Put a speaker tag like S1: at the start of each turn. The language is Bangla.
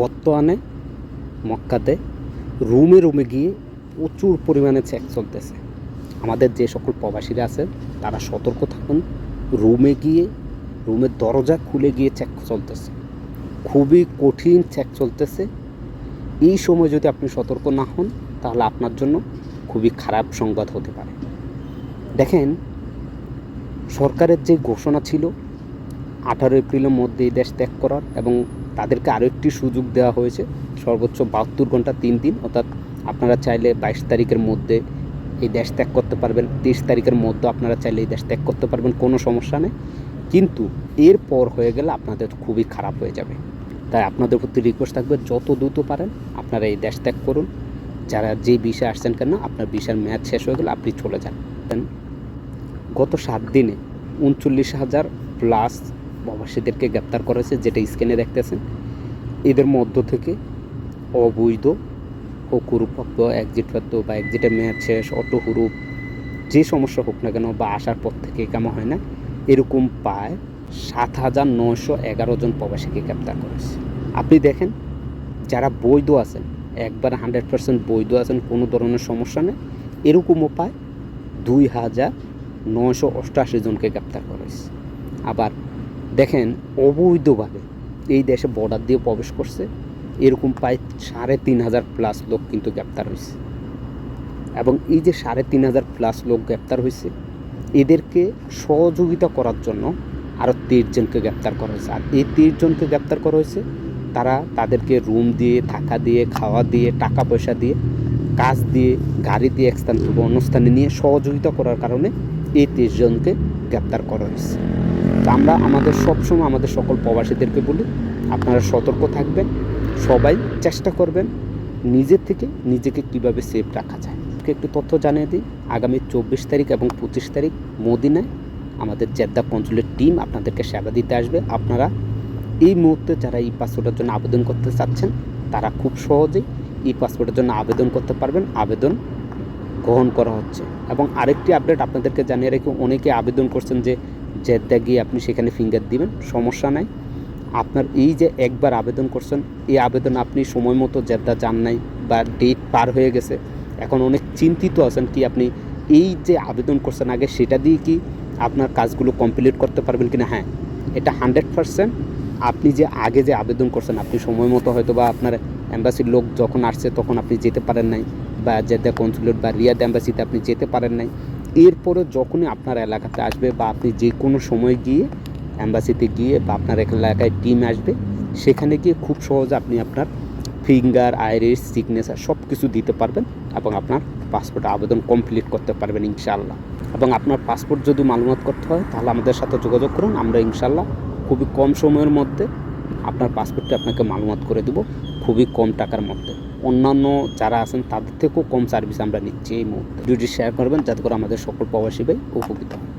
S1: বর্তমানে মক্কাতে রুমে রুমে গিয়ে প্রচুর পরিমাণে চেক চলতেছে। আমাদের যে সকল প্রবাসীরা আছেন তারা সতর্ক থাকুন। রুমে গিয়ে রুমের দরজা খুলে গিয়ে চেক চলতেছে, খুবই কঠিন চেক চলতেছে। এই সময় যদি আপনি সতর্ক না হন তাহলে আপনার জন্য খুবই খারাপ সংবাদ হতে পারে। দেখেন, সরকারের যে ঘোষণা ছিল 18 এপ্রিলের মধ্যে এই দেশ ত্যাগ করার, এবং তাদেরকে আরও একটি সুযোগ দেওয়া হয়েছে সর্বোচ্চ 72 ঘন্টা 3 দিন, অর্থাৎ আপনারা চাইলে 22 তারিখের মধ্যে এই দেশ ত্যাগ করতে পারবেন, 23 তারিখের মধ্যে আপনারা চাইলে এই দেশ ত্যাগ করতে পারবেন, কোনো সমস্যা নেই। কিন্তু এরপর হয়ে গেলে আপনাদের খুবই খারাপ হয়ে যাবে। তাই আপনাদের প্রতি রিকোয়েস্ট থাকবে, যত দ্রুত পারেন আপনারা এই দেশ ত্যাগ করুন। যারা যে ভিসায় আসছেন কেন, আপনার ভিসার মেয়াদ শেষ হয়ে গেলে আপনি চলে যান। গত 7 দিনে 39,000 প্লাস প্রবাসীদেরকে গ্রেপ্তার করেছে, যেটা স্ক্রিনে দেখতেছেন। এদের মধ্য থেকে অবৈধ হকুরুপ্রাপ্ত, এক্সিটপ্রাপ্ত বা এক্সিটের মেয়াদ শেষ, অটো হুরুপ, যে সমস্যা হোক না কেন বা আসার পর থেকে কেমন হয় না, এরকম প্রায় 7,911 জন প্রবাসীকে গ্রেপ্তার করেছে। আপনি দেখেন, যারা বৈধ আছেন, একবার 100% বৈধ আছেন, কোনো ধরনের সমস্যা নেই, এরকমও প্রায় 2,988 জনকে গ্রেপ্তার করেছে। আবার দেখেন, অবৈধভাবে এই দেশে বর্ডার দিয়ে প্রবেশ করছে এরকম প্রায় 3,500 প্লাস লোক কিন্তু গ্রেপ্তার হয়েছে। এবং এই যে 3,500 প্লাস লোক গ্রেপ্তার হয়েছে, এদেরকে সহযোগিতা করার জন্য আরও 23 জনকে গ্রেপ্তার করা হয়েছে। আর এই 23 জনকে গ্রেপ্তার করা হয়েছে, তারা তাদেরকে রুম দিয়ে, থাকা দিয়ে, খাওয়া দিয়ে, টাকা পয়সা দিয়ে, কাজ দিয়ে, গাড়ি দিয়ে এক স্থান থেকে অন্য স্থানে নিয়ে সহযোগিতা করার কারণে এই 23 জনকে গ্রেপ্তার করা হয়েছে। তো আমরা আমাদের সবসময় আমাদের সকল প্রবাসীদেরকে বলি, আপনারা সতর্ক থাকবেন, সবাই চেষ্টা করবেন নিজের থেকে নিজেকে কীভাবে সেফ রাখা যায়। একটু তথ্য জানিয়ে দিই, আগামী 24 তারিখ এবং 25 তারিখ মদিনায় আমাদের জেদ্দা কনসুলেট টিম আপনাদেরকে সেবা দিতে আসবে। আপনারা এই মুহূর্তে যারা ই পাসপোর্টের জন্য আবেদন করতে চাচ্ছেন, তারা খুব সহজেই ই পাসপোর্টের জন্য আবেদন করতে পারবেন। আবেদন গ্রহণ করা হচ্ছে। এবং আরেকটি আপডেট আপনাদেরকে জানিয়ে রেখে, অনেকে আবেদন করছেন যে জেদ্দা গিয়ে আপনি সেখানে ফিঙ্গার দিবেন। সমস্যা নাই, আপনার এই যে একবার আবেদন করছেন, এই আবেদন আপনি সময় মতো জেদ্দা যান নাই বা ডেট পার হয়ে গেছে, এখন অনেক চিন্তিত আছেন কি আপনি এই যে আবেদন করছেন আগে, সেটা দিয়ে কি আপনার কাজগুলো কমপ্লিট করতে পারবেন কিনা। হ্যাঁ, এটা 100% আপনি যে আগে যে আবেদন করছেন, আপনি সময় মতো হয়তো বা আপনার অ্যাম্বাসির লোক যখন আসছে তখন আপনি যেতে পারেন নাই, বা জেদ্দা কনসুলেট বা রিয়াদ অ্যাম্বাসিতে আপনি যেতে পারেন নাই, এরপরে যখনই আপনার এলাকাতে আসবে বা আপনি যে কোনো সময় গিয়ে অ্যাম্বাসিতে গিয়ে বা আপনার এলাকায় টিম আসবে, সেখানে গিয়ে খুব সহজে আপনি আপনার ফিঙ্গার, আইরিস, সিগনেচার সব কিছু দিতে পারবেন এবং আপনার পাসপোর্ট আবেদন কমপ্লিট করতে পারবেন ইনশাআল্লাহ। এবং আপনার পাসপোর্ট যদি মালুমাত করতে হয় তাহলে আমাদের সাথে যোগাযোগ করুন, আমরা ইনশাআল্লাহ খুবই কম সময়ের মধ্যে আপনার পাসপোর্টটি আপনাকে মালুমাত করে দেব, খুবই কম টাকার মধ্যে। অন্যান্য যারা আছেন তাদের থেকেও কম সার্ভিস আমরা নিচ্ছি এই মুহূর্তে। ভিডিওটি শেয়ার করবেন যাতে করে আমাদের সকল প্রবাসী ভাই উপকৃত হয়।